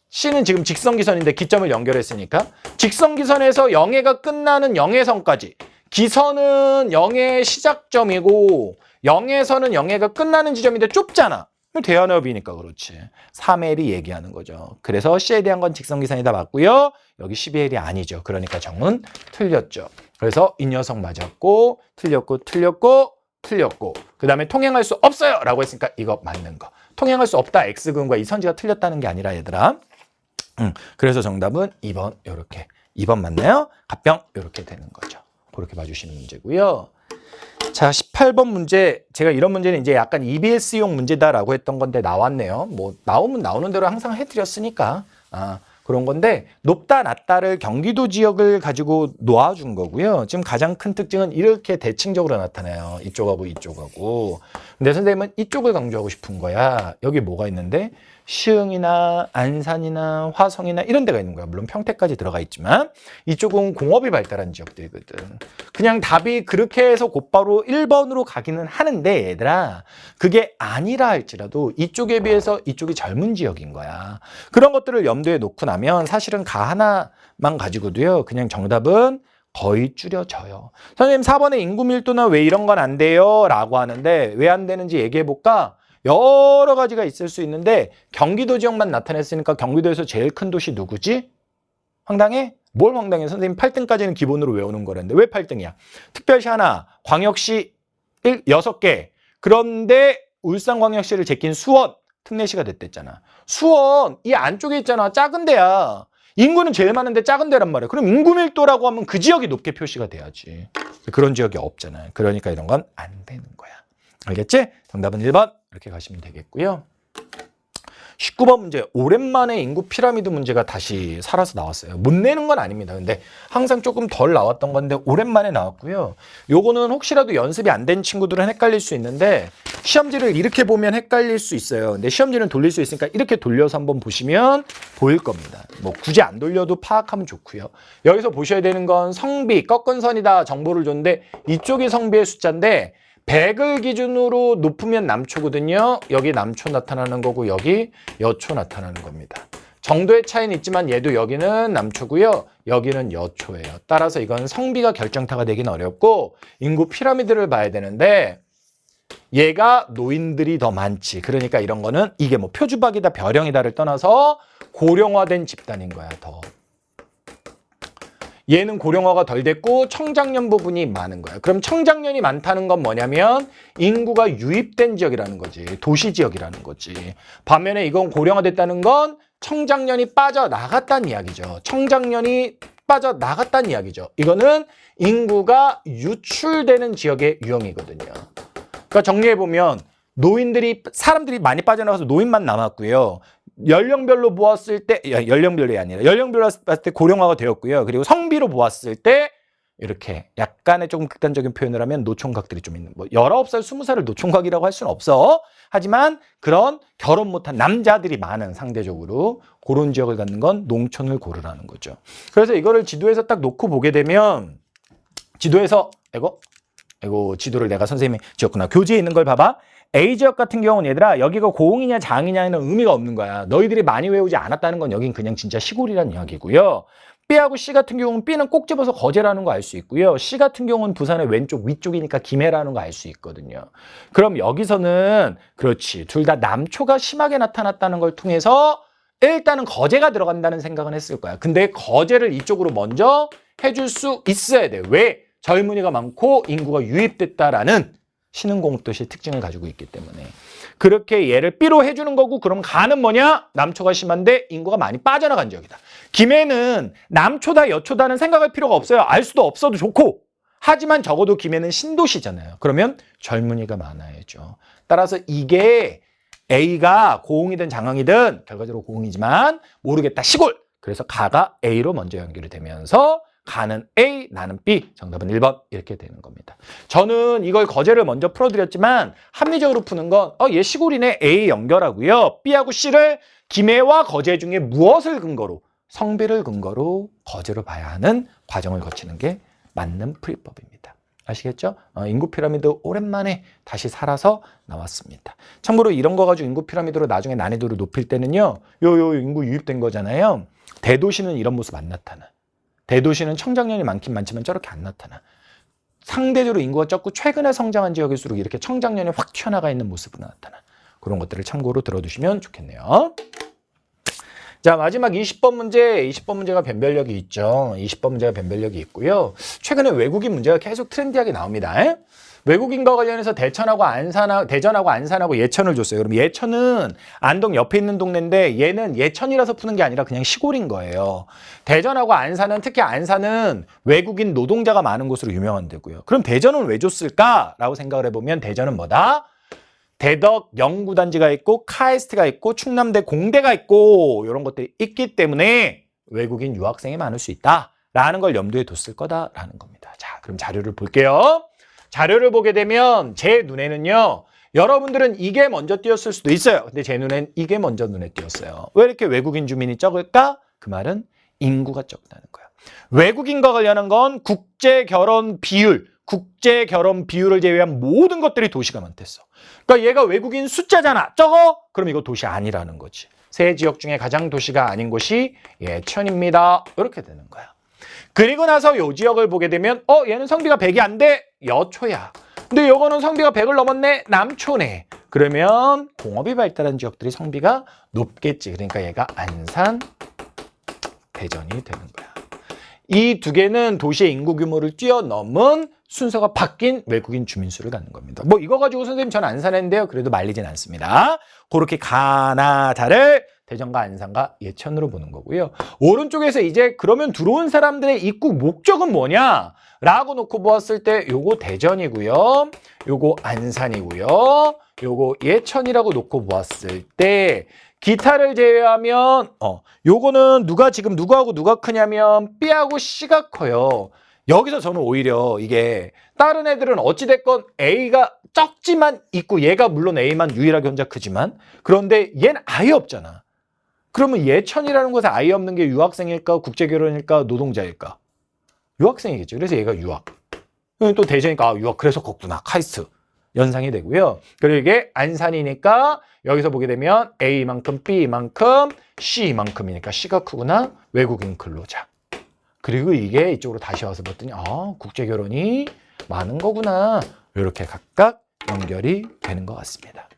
C는 지금 직선기선인데 기점을 연결했으니까 직선기선에서 0회가 끝나는 0회선까지 기선은 0회 시작점이고 0회선은 0회가 끝나는 지점인데 좁잖아. 대한협이니까 그렇지. 3L이 얘기하는 거죠. 그래서 C에 대한 건 직선기선이다 맞고요. 여기 12L이 아니죠. 그러니까 정은 틀렸죠. 그래서 이 녀석 맞았고 틀렸고 그 다음에 통행할 수 없어요 라고 했으니까 이거 맞는 거. 통행할 수 없다 X근과 이 선지가 틀렸다는 게 아니라 얘들아. 그래서 정답은 2번 이렇게 2번 맞나요? 갑병 이렇게 되는 거죠. 그렇게 봐주시는 문제고요. 자, 18번 문제. 제가 이런 문제는 이제 약간 EBS용 문제다라고 했던 건데 나왔네요. 뭐 나오면 나오는 대로 항상 해드렸으니까 그런 건데 높다 낮다를 경기도 지역을 가지고 놓아준 거고요. 지금 가장 큰 특징은 이렇게 대칭적으로 나타나요. 이쪽하고 이쪽하고. 근데 선생님은 이쪽을 강조하고 싶은 거야. 여기 뭐가 있는데 시흥이나 안산이나 화성이나 이런 데가 있는 거야. 물론 평택까지 들어가 있지만 이쪽은 공업이 발달한 지역들이거든. 그냥 답이 그렇게 해서 곧바로 1번으로 가기는 하는데 얘들아 그게 아니라 할지라도 이쪽에 비해서 이쪽이 젊은 지역인 거야. 그런 것들을 염두에 놓고 나면 사실은 가 하나만 가지고도요. 그냥 정답은 거의 줄여져요. 선생님 4번에 인구 밀도나 왜 이런 건 안 돼요? 라고 하는데 왜 안 되는지 얘기해 볼까? 여러 가지가 있을 수 있는데 경기도 지역만 나타냈으니까 경기도에서 제일 큰 도시 누구지? 황당해? 뭘 황당해? 선생님 8등까지는 기본으로 외우는 거랬는데 왜 8등이야? 특별시 하나, 광역시 6개. 그런데 울산광역시를 제낀 수원 특례시가 됐댔잖아. 수원 이 안쪽에 있잖아. 작은 데야. 인구는 제일 많은데 작은 데란 말이야. 그럼 인구 밀도라고 하면 그 지역이 높게 표시가 돼야지. 그런 지역이 없잖아요. 그러니까 이런 건 안 되는 거야. 알겠지? 정답은 1번 이렇게 가시면 되겠고요. 19번 문제, 오랜만에 인구 피라미드 문제가 다시 살아서 나왔어요. 못 내는 건 아닙니다. 근데 항상 조금 덜 나왔던 건데 오랜만에 나왔고요. 요거는 혹시라도 연습이 안 된 친구들은 헷갈릴 수 있는데 시험지를 이렇게 보면 헷갈릴 수 있어요. 근데 시험지는 돌릴 수 있으니까 이렇게 돌려서 한번 보시면 보일 겁니다. 뭐 굳이 안 돌려도 파악하면 좋고요. 여기서 보셔야 되는 건 성비, 꺾은 선이다 정보를 줬는데 이쪽이 성비의 숫자인데 100을 기준으로 높으면 남초거든요. 여기 남초 나타나는 거고 여기 여초 나타나는 겁니다. 정도의 차이는 있지만 얘도 여기는 남초고요. 여기는 여초예요. 따라서 이건 성비가 결정타가 되긴 어렵고 인구 피라미드를 봐야 되는데 얘가 노인들이 더 많지. 그러니까 이런 거는 이게 뭐 표주박이다 벼령이다를 떠나서 고령화된 집단인 거야. 더. 얘는 고령화가 덜 됐고 청장년 부분이 많은 거야. 그럼 청장년이 많다는 건 뭐냐면 인구가 유입된 지역이라는 거지. 도시 지역이라는 거지. 반면에 이건 고령화됐다는 건 청장년이 빠져나갔다는 이야기죠. 청장년이 빠져나갔다는 이야기죠. 이거는 인구가 유출되는 지역의 유형이거든요. 그러니까 정리해보면 사람들이 많이 빠져나가서 노인만 남았고요. 연령별로 보았을 때, 연령별이 아니라 연령별로 봤을 때 고령화가 되었고요. 그리고 성비로 보았을 때 이렇게 약간의 조금 극단적인 표현을 하면 노총각들이 좀 있는, 뭐 19살, 20살을 노총각이라고 할 수는 없어. 하지만 그런 결혼 못한 남자들이 많은 상대적으로 그런 지역을 갖는 건 농촌을 고르라는 거죠. 그래서 이거를 지도에서 딱 놓고 보게 되면 지도에서 지도를 내가 선생님이 지었구나. 교재에 있는 걸 봐봐. A지역 같은 경우는 얘들아 여기가 고흥이냐 장이냐에는 의미가 없는 거야. 너희들이 많이 외우지 않았다는 건 여긴 그냥 진짜 시골이란 이야기고요. B하고 C 같은 경우는 B는 꼭 집어서 거제라는 거 알 수 있고요. C 같은 경우는 부산의 왼쪽 위쪽이니까 김해라는 거 알 수 있거든요. 그럼 여기서는 그렇지. 둘 다 남초가 심하게 나타났다는 걸 통해서 일단은 거제가 들어간다는 생각은 했을 거야. 근데 거제를 이쪽으로 먼저 해줄 수 있어야 돼. 왜? 젊은이가 많고 인구가 유입됐다라는 신흥공도시의 특징을 가지고 있기 때문에 그렇게 얘를 B로 해주는 거고 그럼 가는 뭐냐? 남초가 심한데 인구가 많이 빠져나간 지역이다. 김해는 남초다 여초다는 생각할 필요가 없어요. 알 수도 없어도 좋고 하지만 적어도 김해는 신도시잖아요. 그러면 젊은이가 많아야죠. 따라서 이게 A가 고흥이든 장흥이든 결과적으로 고흥이지만 모르겠다 시골. 그래서 가가 A로 먼저 연결이 되면서 가는 A, 나는 B, 정답은 1번 이렇게 되는 겁니다. 저는 이걸 거제를 먼저 풀어드렸지만 합리적으로 푸는 건 얘 시골이네 A 연결하고요. B하고 C를 김해와 거제 중에 무엇을 근거로 성비를 근거로 거제로 봐야 하는 과정을 거치는 게 맞는 풀이법입니다. 아시겠죠? 인구 피라미드 오랜만에 다시 살아서 나왔습니다. 참고로 이런 거 가지고 인구 피라미드로 나중에 난이도를 높일 때는요. 요 인구 유입된 거잖아요. 대도시는 이런 모습 안 나타나. 대도시는 청장년이 많긴 많지만 저렇게 안 나타나. 상대적으로 인구가 적고 최근에 성장한 지역일수록 이렇게 청장년이 확 튀어나가 있는 모습으로 나타나. 그런 것들을 참고로 들어두시면 좋겠네요. 자, 마지막 20번 문제. 20번 문제가 변별력이 있죠. 20번 문제가 변별력이 있고요. 최근에 외국인 문제가 계속 트렌디하게 나옵니다. 외국인과 관련해서 대전하고 안산하고 예천을 줬어요. 그럼 예천은 안동 옆에 있는 동네인데 얘는 예천이라서 푸는 게 아니라 그냥 시골인 거예요. 대전하고 안산은 특히 안산은 외국인 노동자가 많은 곳으로 유명한 데고요. 그럼 대전은 왜 줬을까라고 생각을 해보면 대전은 뭐다? 대덕 연구단지가 있고 카이스트가 있고 충남대 공대가 있고 이런 것들이 있기 때문에 외국인 유학생이 많을 수 있다라는 걸 염두에 뒀을 거다라는 겁니다. 자, 그럼 자료를 볼게요. 자료를 보게 되면 제 눈에는요. 여러분들은 이게 먼저 띄었을 수도 있어요. 근데 제 눈엔 이게 먼저 눈에 띄었어요. 왜 이렇게 외국인 주민이 적을까? 그 말은 인구가 적다는 거야. 외국인과 관련한 건 국제 결혼 비율을 제외한 모든 것들이 도시가 많댔어. 그러니까 얘가 외국인 숫자잖아. 적어? 그럼 이거 도시 아니라는 거지. 세 지역 중에 가장 도시가 아닌 곳이 예천입니다. 이렇게 되는 거야. 그리고 나서 요 지역을 보게 되면 얘는 성비가 100이 안 돼. 여초야. 근데 요거는 성비가 100을 넘었네. 남초네. 그러면 공업이 발달한 지역들이 성비가 높겠지. 그러니까 얘가 안산, 대전이 되는 거야. 이 두 개는 도시의 인구 규모를 뛰어넘은 순서가 바뀐 외국인 주민수를 갖는 겁니다. 뭐 이거 가지고 선생님 전 안산했는데요. 그래도 말리진 않습니다. 그렇게 가나다를 대전과 안산과 예천으로 보는 거고요. 오른쪽에서 이제 그러면 들어온 사람들의 입국 목적은 뭐냐? 라고 놓고 보았을 때 요거 대전이고요. 요거 안산이고요. 요거 예천이라고 놓고 보았을 때 기타를 제외하면 요거는 지금 누구하고 누가 크냐면 B하고 C가 커요. 여기서 저는 오히려 이게 다른 애들은 어찌됐건 A가 적지만 있고 얘가 물론 A만 유일하게 혼자 크지만 그런데 얘는 아예 없잖아. 그러면 예천이라는 곳에 아예 없는 게 유학생일까 국제결혼일까 노동자일까? 유학생이겠죠. 그래서 얘가 유학. 또 대전이니까 유학 그래서 걷구나. 카이스트 연상이 되고요. 그리고 이게 안산이니까 여기서 보게 되면 A만큼 B만큼 C만큼이니까 C가 크구나. 외국인 근로자. 그리고 이게 이쪽으로 다시 와서 봤더니 국제결혼이 많은 거구나. 이렇게 각각 연결이 되는 것 같습니다.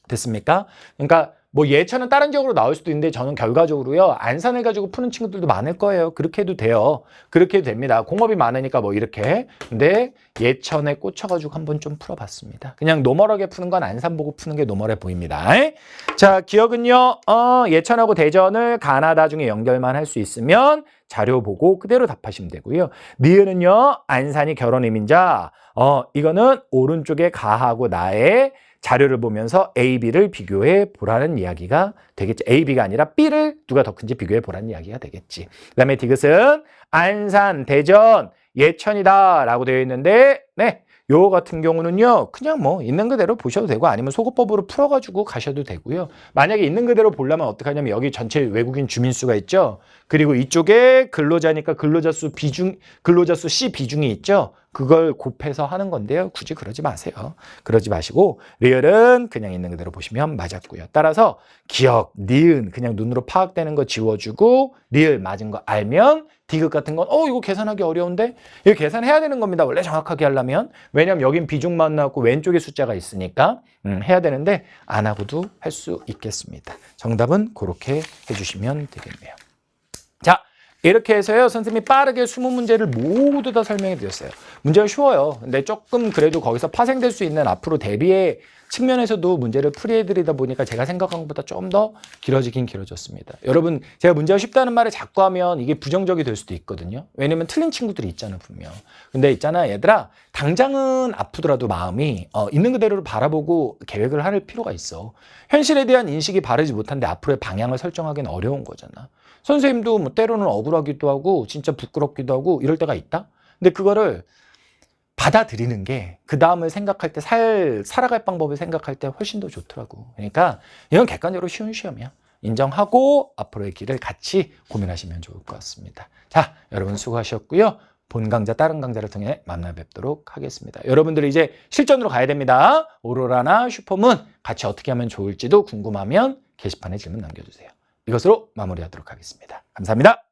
됐습니까? 그러니까 뭐 예천은 다른 지역으로 나올 수도 있는데 저는 결과적으로요. 안산을 가지고 푸는 친구들도 많을 거예요. 그렇게 해도 돼요. 그렇게 해도 됩니다. 공업이 많으니까 뭐 이렇게. 근데 예천에 꽂혀가지고 한번 좀 풀어봤습니다. 그냥 노멀하게 푸는 건 안산 보고 푸는 게 노멀해 보입니다. 자, 기억은요. 예천하고 대전을 가나다 중에 연결만 할 수 있으면 자료 보고 그대로 답하시면 되고요. 니은은요. 안산이 결혼 이민자. 이거는 오른쪽에 가하고 나의 자료를 보면서 A, B를 비교해 보라는 이야기가 되겠지. A, B가 아니라 B를 누가 더 큰지 비교해 보라는 이야기가 되겠지. 그 다음에 디귿은 안산, 대전, 예천이다 라고 되어 있는데 요 같은 경우는요. 그냥 뭐 있는 그대로 보셔도 되고 아니면 소거법으로 풀어가지고 가셔도 되고요. 만약에 있는 그대로 보려면 어떻게 하냐면 여기 전체 외국인 주민수가 있죠. 그리고 이쪽에 근로자니까 근로자 수 C 비중이 있죠. 그걸 곱해서 하는 건데요. 굳이 그러지 마세요. 그러지 마시고 리얼은 그냥 있는 그대로 보시면 맞았고요. 따라서 기억, 니은 그냥 눈으로 파악되는 거 지워주고 리얼 맞은 거 알면 디귿 같은 건 이거 계산하기 어려운데? 이거 계산해야 되는 겁니다. 원래 정확하게 하려면. 왜냐면 여긴 비중만 나왔고 왼쪽에 숫자가 있으니까 해야 되는데 안 하고도 할 수 있겠습니다. 정답은 그렇게 해주시면 되겠네요. 자, 이렇게 해서요. 선생님이 빠르게 20문제를 모두 다 설명해 드렸어요. 문제가 쉬워요. 근데 조금 그래도 거기서 파생될 수 있는 앞으로 대비의 측면에서도 문제를 풀이해 드리다 보니까 제가 생각한 것보다 좀 더 길어지긴 길어졌습니다. 여러분, 제가 문제가 쉽다는 말을 자꾸 하면 이게 부정적이 될 수도 있거든요. 왜냐면 틀린 친구들이 있잖아, 분명. 근데 있잖아, 얘들아. 당장은 아프더라도 마음이 있는 그대로 바라보고 계획을 할 필요가 있어. 현실에 대한 인식이 바르지 못한데 앞으로의 방향을 설정하기는 어려운 거잖아. 선생님도 뭐 때로는 억울하기도 하고 진짜 부끄럽기도 하고 이럴 때가 있다. 근데 그거를 받아들이는 게 그 다음을 생각할 때 살아갈 방법을 생각할 때 훨씬 더 좋더라고. 그러니까 이건 객관적으로 쉬운 시험이야. 인정하고 앞으로의 길을 같이 고민하시면 좋을 것 같습니다. 자, 여러분 수고하셨고요. 본 강좌, 다른 강좌를 통해 만나 뵙도록 하겠습니다. 여러분들이 이제 실전으로 가야 됩니다. 오로라나 슈퍼문 같이 어떻게 하면 좋을지도 궁금하면 게시판에 질문 남겨주세요. 이것으로 마무리하도록 하겠습니다. 감사합니다.